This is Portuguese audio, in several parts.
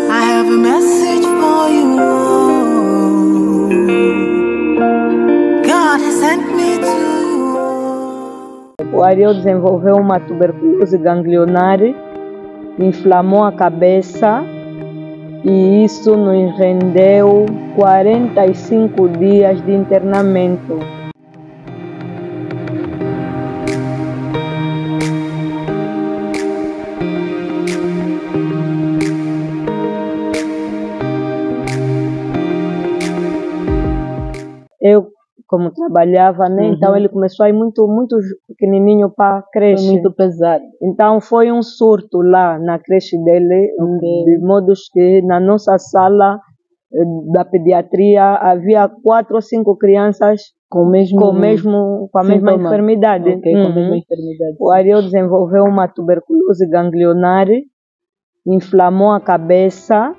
I have a message for you. God has sent me to you. O Ariel desenvolveu uma tuberculose ganglionar, inflamou a cabeça e isso nos rendeu 45 dias de internamento. Eu, como trabalhava, né? Então ele começou a ir muito pequenininho para a creche. Foi muito pesado. Então foi um surto lá na creche dele, de modo que na nossa sala da pediatria havia 4 ou 5 crianças com a mesma enfermidade. Com a mesma enfermidade. O Ariel desenvolveu uma tuberculose ganglionar, inflamou a cabeça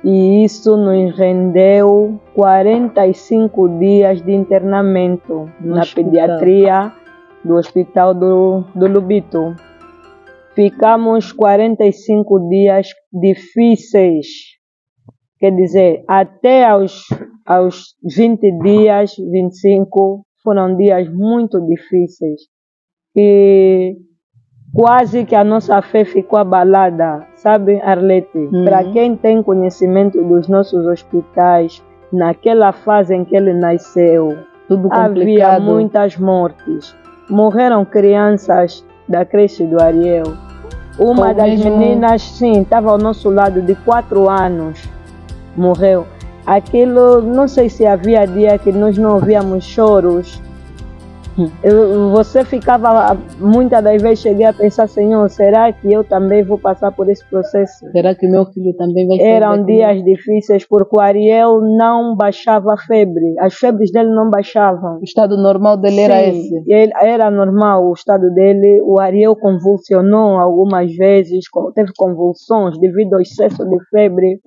e isso nos rendeu 45 dias de internamento na pediatria do Hospital do Lubito. Ficamos 45 dias difíceis, quer dizer, até aos 20 dias, 25, foram dias muito difíceis. E quase que a nossa fé ficou abalada, sabe, Arlete? Para quem tem conhecimento dos nossos hospitais, naquela fase em que ele nasceu, Tudo havia complicado. muitas mortes. Morreram crianças da creche do Ariel. Uma das meninas, sim, estava ao nosso lado, de 4 anos, morreu. Aquilo, não sei se havia dia que nós não ouvíamos choros. Você ficava, muitas das vezes cheguei a pensar, Senhor, será que eu também vou passar por esse processo? Será que meu filho também vai ser? Eram dias difíceis porque o Ariel não baixava a febre, as febres dele não baixavam. O estado normal dele era esse? Era normal o estado dele. O Ariel convulsionou algumas vezes, teve convulsões devido ao excesso de febre.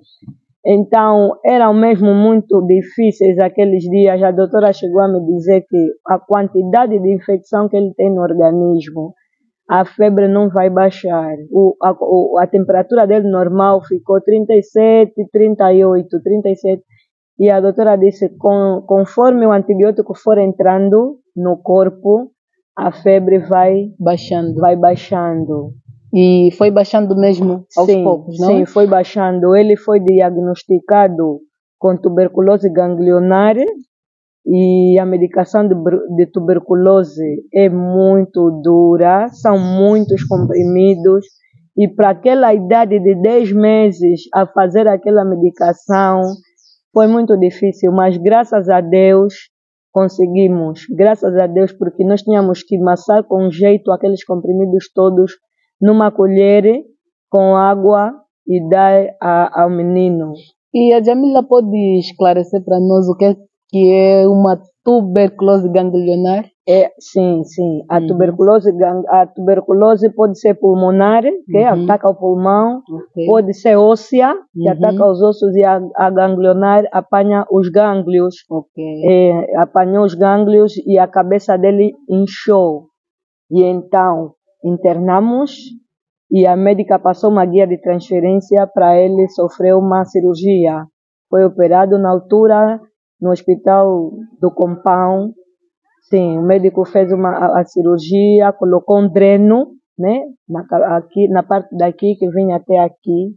Então, eram mesmo muito difíceis aqueles dias. A doutora chegou a me dizer que a quantidade de infecção que ele tem no organismo, a febre não vai baixar. A temperatura dele normal ficou 37, 38, 37. E a doutora disse, conforme o antibiótico for entrando no corpo, a febre vai baixando. E foi baixando mesmo aos poucos, não? Sim, foi baixando. Ele foi diagnosticado com tuberculose ganglionar e a medicação de tuberculose é muito dura, são muitos comprimidos e para aquela idade de 10 meses a fazer aquela medicação foi muito difícil, mas graças a Deus conseguimos, graças a Deus, porque nós tínhamos que massar com jeito aqueles comprimidos todos numa colher com água e dar ao menino. E a Jamila pode esclarecer para nós o que é uma tuberculose ganglionar? Sim. A tuberculose pode ser pulmonar, que ataca o pulmão, pode ser óssea, que ataca os ossos, e a ganglionar apanha os gânglios. Apanhou os gânglios e a cabeça dele inchou. E então internamos e a médica passou uma guia de transferência para ele sofrer uma cirurgia. Foi operado na altura no hospital do Compound. Sim, o médico fez a cirurgia, colocou um dreno, né, aqui, na parte daqui que vinha até aqui,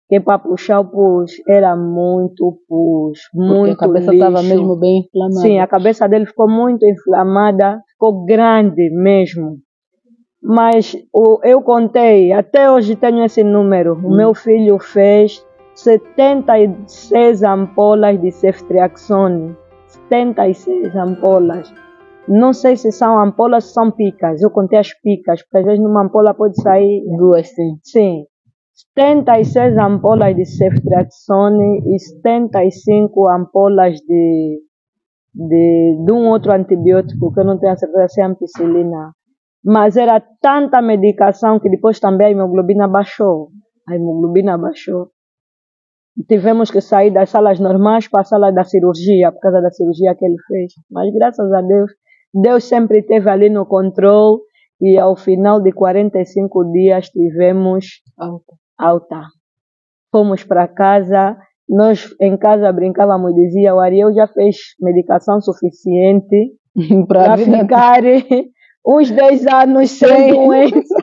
que para puxar o pus era muito pus, muito a cabeça estava mesmo bem inflamada. Sim, a cabeça dele ficou muito inflamada, ficou grande mesmo. Mas eu contei, até hoje tenho esse número. O meu filho fez 76 ampolas de ceftriaxone. 76 ampolas. Não sei se são ampolas ou são picas. Eu contei as picas, porque às vezes numa ampola pode sair 2, sim. Sim. 76 ampolas de ceftriaxone e 75 ampolas de um outro antibiótico, que eu não tenho a certeza se é ampicilina. Mas era tanta medicação que depois também a hemoglobina baixou. Tivemos que sair das salas normais para a sala da cirurgia, por causa da cirurgia que ele fez. Mas graças a Deus, Deus sempre esteve ali no controle e ao final de 45 dias tivemos alta. Fomos para casa, nós em casa brincávamos e dizia, o Ariel já fez medicação suficiente para ficar uns 10 anos sem doença.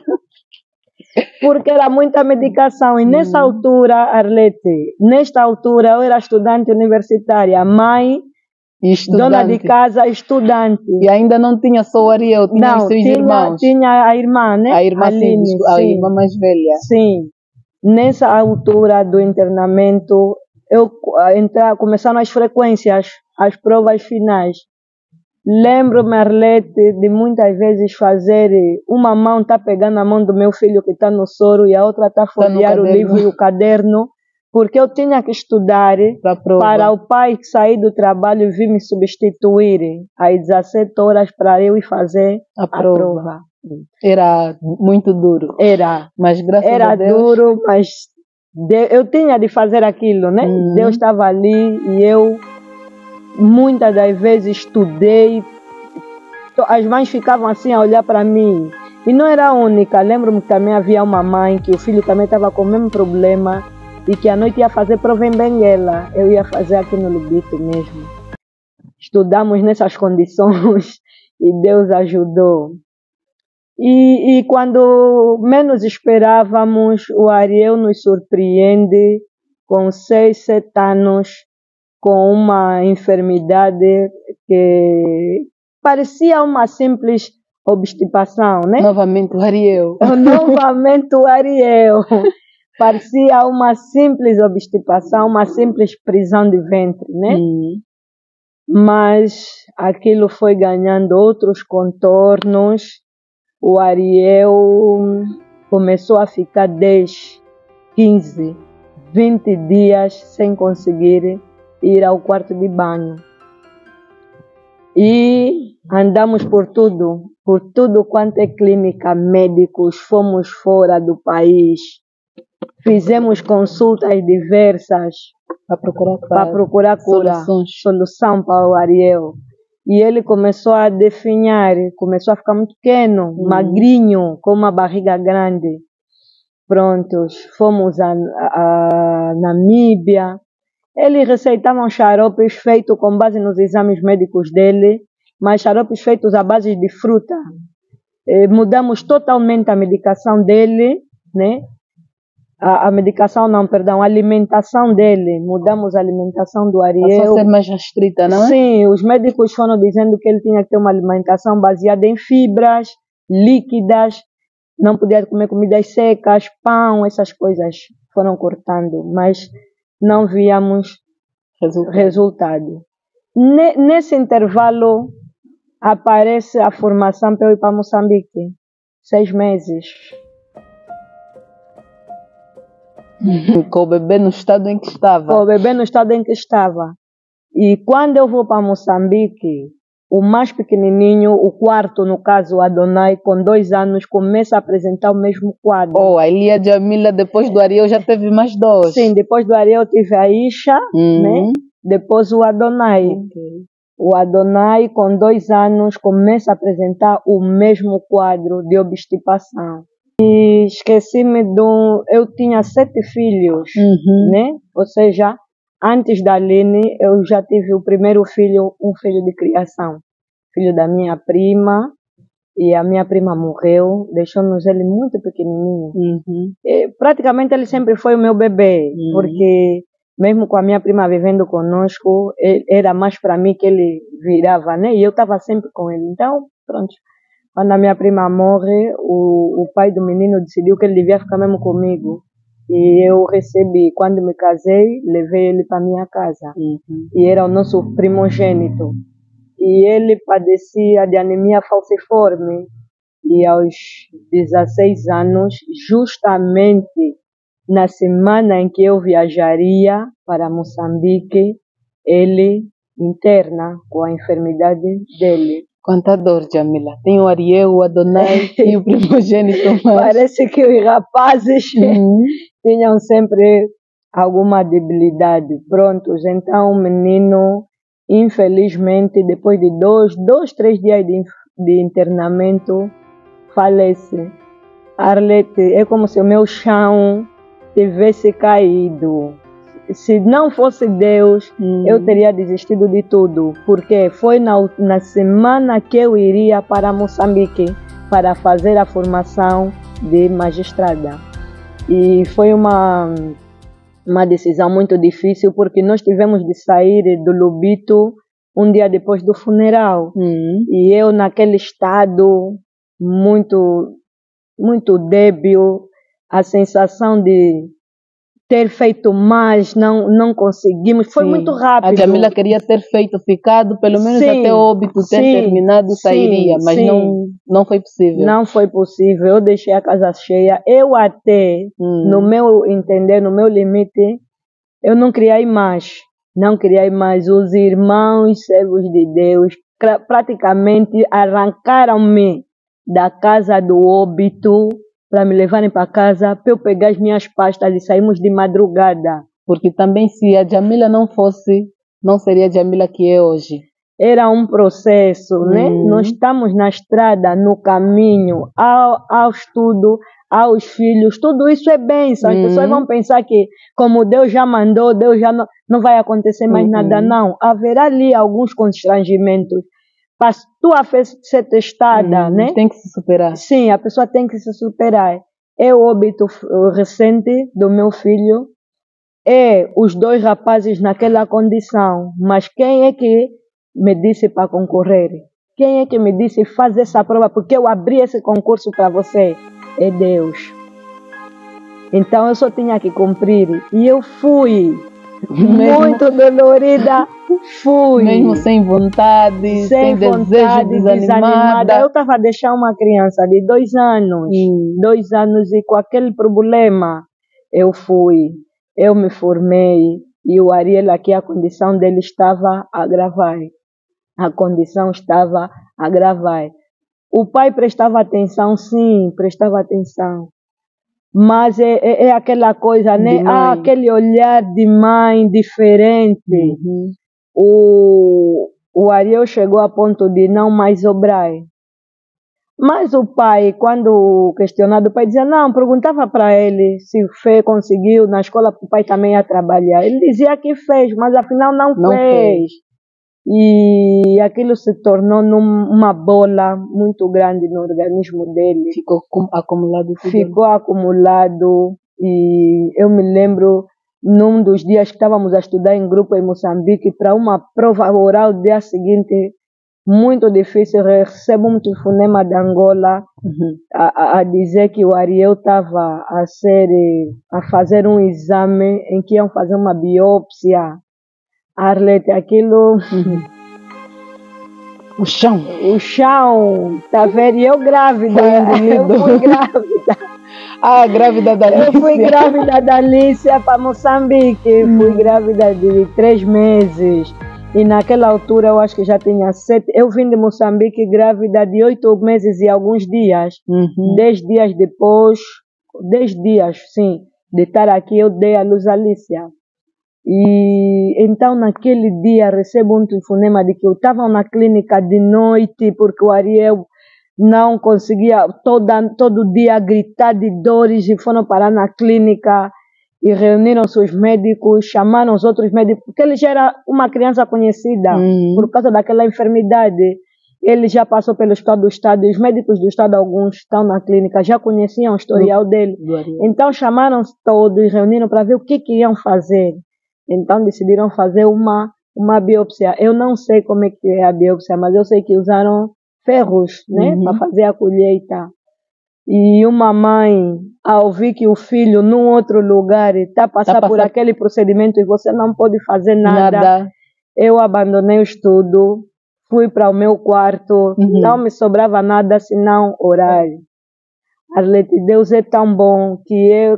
Porque era muita medicação. E nessa altura, Arlete, nesta altura eu era estudante universitária, mãe, dona de casa, estudante. E ainda não tinha só o Ariel, tinha os seus irmãos. Tinha a irmã, né? A irmã, Aline, sim, a irmã mais velha. Sim. Nessa altura do internamento, começaram as frequências, as provas finais. Lembro-me, Arlete, de muitas vezes fazer, uma mão está pegando a mão do meu filho que está no soro e a outra está a folhear o livro e o caderno, porque eu tinha que estudar para o pai sair do trabalho e vir me substituir às 17 horas para eu ir fazer a prova. Era muito duro. Era. Mas graças a Deus. Era duro, mas eu tinha de fazer aquilo, né? Deus estava ali e eu muitas das vezes estudei. As mães ficavam assim a olhar para mim. E não era a única. Lembro-me que também havia uma mãe que o filho também estava com o mesmo problema e que à noite ia fazer prova em Benguela. Eu ia fazer aqui no Lubito mesmo. Estudamos nessas condições e Deus ajudou. E quando menos esperávamos, o Ariel nos surpreende com 6, 7 anos, com uma enfermidade que parecia uma simples obstipação, né? Novamente o Ariel. Novamente o Ariel. Parecia uma simples obstipação, uma simples prisão de ventre, né? Mas aquilo foi ganhando outros contornos. O Ariel começou a ficar 10, 15, 20 dias sem conseguir ir ao quarto de banho. E andamos por tudo quanto é clínica, médicos, fomos fora do país, fizemos consultas diversas para procurar cura, solução para o Ariel. E ele começou a definhar, começou a ficar muito pequeno, magrinho, com uma barriga grande. Prontos, fomos a Namíbia. Eles receitavam xaropes feitos com base nos exames médicos dele, mas xaropes feitos à base de fruta. Mudamos totalmente a medicação dele, né? A alimentação dele. Mudamos a alimentação do Ariel. Passou a ser mais restrita, não é? Sim, os médicos foram dizendo que ele tinha que ter uma alimentação baseada em fibras, líquidas, não podia comer comidas secas, pão, essas coisas foram cortando, mas não víamos resultado. Nesse intervalo, aparece a formação para eu ir para Moçambique. 6 meses. Com o bebê no estado em que estava. Com o bebê no estado em que estava. E quando eu vou para Moçambique, o mais pequenininho, o quarto, no caso, o Adonai, com 2 anos, começa a apresentar o mesmo quadro. A Elia Jamila, depois do Ariel, já teve mais 2. Sim, depois do Ariel tive a Isha, né? Depois o Adonai. O Adonai, com 2 anos, começa a apresentar o mesmo quadro de obstipação. E esqueci-me eu tinha 7 filhos, né? Ou seja, antes da Aline, eu já tive o primeiro filho, um filho de criação. Filho da minha prima, e a minha prima morreu, deixou-nos ele muito pequenininho. Praticamente ele sempre foi o meu bebê, porque mesmo com a minha prima vivendo conosco, era mais para mim que ele virava, né? E eu estava sempre com ele. Então, pronto. Quando a minha prima morre, o pai do menino decidiu que ele devia ficar mesmo comigo. E eu recebi, quando me casei, levei ele para minha casa. E era o nosso primogênito. E ele padecia de anemia falciforme. E aos 16 anos, justamente na semana em que eu viajaria para Moçambique, ele interna com a enfermidade dele. Quanta dor, Jamila. Tem o Ariel, o Adonai e o primogênito. Parece que os rapazes tinham sempre alguma debilidade. Prontos, então o menino, infelizmente, depois de 2, 3 dias de internamento, falece. Arlete, é como se o meu chão tivesse caído. Se não fosse Deus, eu teria desistido de tudo, porque foi na semana que eu iria para Moçambique para fazer a formação de magistrada. E foi uma decisão muito difícil, porque nós tivemos de sair do Lobito um dia depois do funeral. E eu naquele estado muito, muito débil, a sensação de ter feito mais, não conseguimos, foi muito rápido. A Jamila queria ter ficado pelo menos até o óbito ter terminado, sairia, mas não foi possível. Não foi possível, eu deixei a casa cheia, eu até, no meu entender, no meu limite, eu não criei mais. Os irmãos, servos de Deus, praticamente arrancaram-me da casa do óbito, para me levarem para casa, para eu pegar as minhas pastas e saímos de madrugada. Porque também se a Jamila não fosse, não seria a Jamila que é hoje. Era um processo, né? Nós estamos na estrada, no caminho, ao estudo, aos filhos, tudo isso é bênção. As pessoas vão pensar que, como Deus já mandou, Deus já não vai acontecer mais nada, não. Haverá ali alguns constrangimentos. Para tua fé ser testada, né? Tem que se superar. Sim, a pessoa tem que se superar. É o óbito recente do meu filho, é os 2 rapazes naquela condição, mas quem é que me disse para concorrer? Quem é que me disse faz essa prova? Porque eu abri esse concurso para você. É Deus. Então eu só tinha que cumprir. E eu fui. Muito dolorida, fui. Mesmo sem vontade, sem desejo, desanimada. Eu estava a deixar uma criança de 2 anos, 2 anos e com aquele problema. Eu fui, eu me formei e o Ariel aqui, a condição dele estava a agravar. A condição estava a agravar. O pai prestava atenção, sim, prestava atenção. Mas é aquela coisa, né? Aquele olhar de mãe diferente. O Ariel chegou a ponto de não mais obrar. Mas o pai, quando questionado, o pai dizia, não, perguntava para ele se conseguiu, na escola o pai também ia trabalhar. Ele dizia que fez, mas afinal não fez. E aquilo se tornou uma bola muito grande no organismo dele. Ficou acumulado tudo. Ficou acumulado. E eu me lembro, num dos dias que estávamos a estudar em grupo em Moçambique, para uma prova oral, no dia seguinte, muito difícil, recebo um telefonema de Angola a dizer que o Ariel estava a fazer um exame em que iam fazer uma biópsia. Arlete, aquilo... O chão, tá vendo? E eu grávida, eu fui grávida. Grávida da Alicia. Eu fui grávida da Alicia para Moçambique, fui grávida de 3 meses. E naquela altura eu acho que já tinha 7. Eu vim de Moçambique grávida de 8 meses e alguns dias. 10 dias depois, 10 dias, sim, de estar aqui, eu dei à luz a Alicia. E então naquele dia recebo um telefonema de que eu estava na clínica de noite porque o Ariel não conseguia todo dia gritar de dores e foram parar na clínica e reuniram-se os médicos, chamaram os outros médicos, porque ele já era uma criança conhecida por causa daquela enfermidade. Ele já passou pelo hospital do estado e os médicos do estado, alguns estão na clínica, já conheciam o historial dele. Então chamaram-se todos e reuniram para ver o que iam fazer. Então decidiram fazer uma biópsia. Eu não sei como é que é a biópsia, mas eu sei que usaram ferros, né, para fazer a colheita. E uma mãe, ao ouvir que o filho num outro lugar está passando por aquele procedimento e você não pode fazer nada, eu abandonei o estudo, fui para o meu quarto, não me sobrava nada senão orar. Arlete, Deus é tão bom que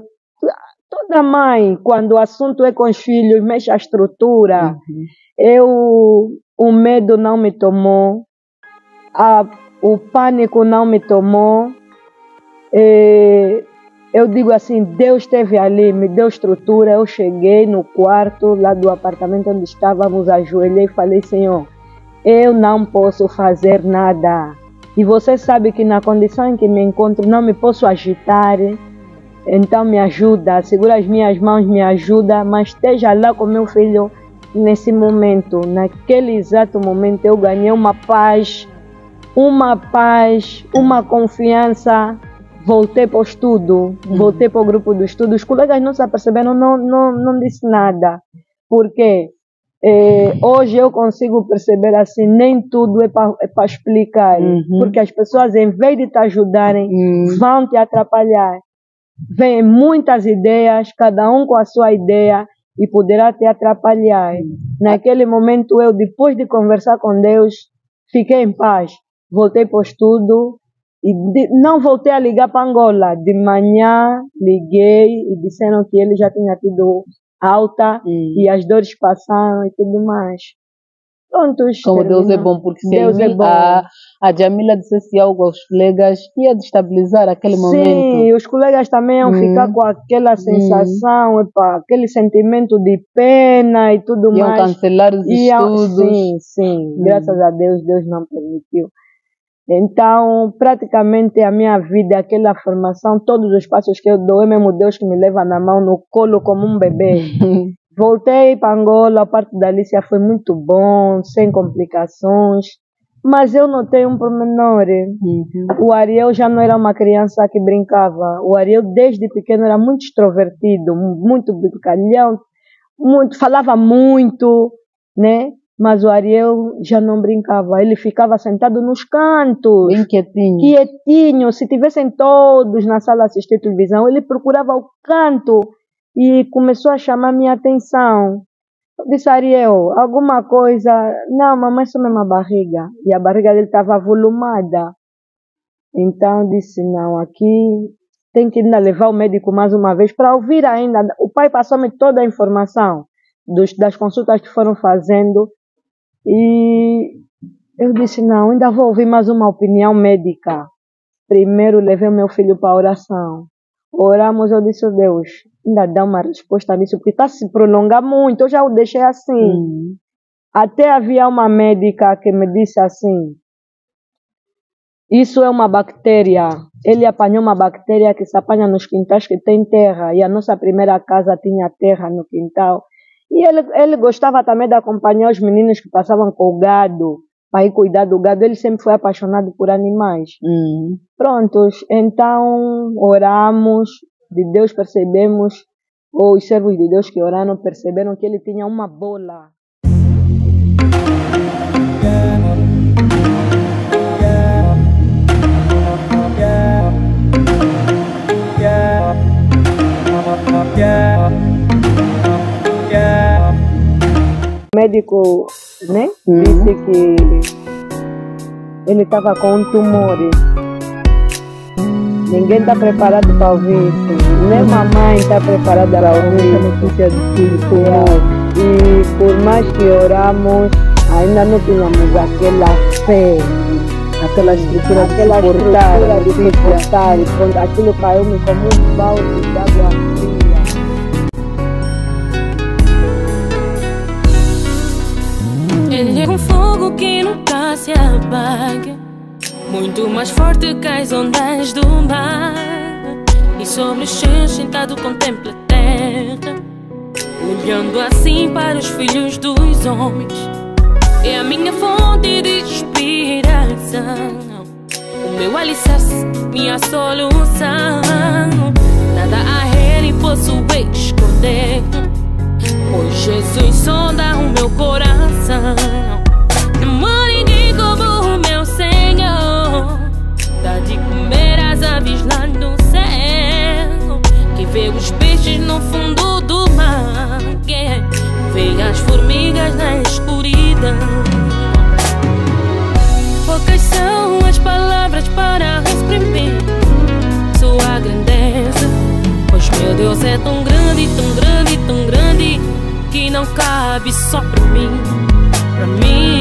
toda mãe, quando o assunto é com os filhos, mexe a estrutura. O medo não me tomou, o pânico não me tomou. Eu digo assim, Deus esteve ali, me deu estrutura. Eu cheguei no quarto lá do apartamento onde estávamos, ajoelhei e falei, Senhor, eu não posso fazer nada. E você sabe que na condição em que me encontro não me posso agitar. Então me ajuda, segura as minhas mãos, me ajuda, mas esteja lá com meu filho nesse momento. Naquele exato momento eu ganhei uma paz, uma confiança. Voltei para o estudo, voltei para o grupo do estudo. Os colegas não se aperceberam, não disse nada. Porque hoje eu consigo perceber assim, nem tudo é para explicar. Porque as pessoas, em vez de te ajudarem, vão te atrapalhar. Vêm muitas ideias, cada um com a sua ideia, e poderá te atrapalhar. Naquele momento eu, depois de conversar com Deus, fiquei em paz. Voltei para o estudo. E não voltei a ligar para Angola. De manhã liguei e disseram que ele já tinha tido alta e as dores passaram e tudo mais. Prontos. Como Deus é bom, porque se Deus é bom. A Jamila dissesse algo aos colegas, ia destabilizar aquele momento. Sim, os colegas também iam ficar com aquela sensação, aquele sentimento de pena e tudo iam mais. Iam cancelar os estudos. Sim. Graças a Deus, Deus não permitiu. Então, praticamente a minha vida, aquela formação, todos os passos que eu dou, é mesmo Deus que me leva na mão, no colo como um bebê. Voltei para Angola, a parte da Alicia foi muito bom, sem complicações, mas eu notei um pormenor. O Ariel já não era uma criança que brincava. O Ariel, desde pequeno, era muito extrovertido, muito brincalhão, falava muito, né? Mas o Ariel já não brincava, ele ficava sentado nos cantos. Bem quietinho. Quietinho. Se tivessem todos na sala assistir televisão, ele procurava o canto e começou a chamar minha atenção. Eu disse, Ariel, alguma coisa? Não, mamãe, só mesmo a barriga. E a barriga dele estava avolumada. Então eu disse, não, aqui tem que ainda levar o médico mais uma vez para ouvir ainda. O pai passou-me toda a informação das consultas que foram fazendo. E eu disse, não, ainda vou ouvir mais uma opinião médica. Primeiro levei o meu filho para a oração. Oramos, eu disse, Deus, ainda dá uma resposta nisso, porque está se prolongar muito, eu já o deixei assim. Até havia uma médica que me disse assim, isso é uma bactéria. Ele apanhou uma bactéria que se apanha nos quintais que tem terra, e a nossa primeira casa tinha terra no quintal. E ele gostava também de acompanhar os meninos que passavam com o gado, para ir cuidar do gado. Ele sempre foi apaixonado por animais. Prontos, então oramos, de Deus percebemos, ou os servos de Deus que oraram perceberam que ele tinha uma bola. O médico, né, disse que ele estava com um tumor. Ninguém está preparado para ouvir isso. Nem mamãe está preparada para ouvir a notícia do filho. E por mais que oramos, ainda não tínhamos aquela fé, aquela estrutura de suportar. Quando aquilo caiu-me como um balde de água fria. Ele é um fogo que nunca se apaga, muito mais forte que as ondas do mar. E sobre os céus sentado contempla a terra, olhando assim para os filhos dos homens. É a minha fonte de inspiração, o meu alicerce, minha solução. Nada a ele posso esconder, pois Jesus sonda o meu coração. Não há ninguém como o meu Senhor, dá de comer as aves lá no céu, que vê os peixes no fundo do mar, vê as formigas na escuridão. Poucas são as palavras para exprimir sua grandeza, pois meu Deus é tão grande, tão grande, tão grande, que não cabe só pra mim, pra mim.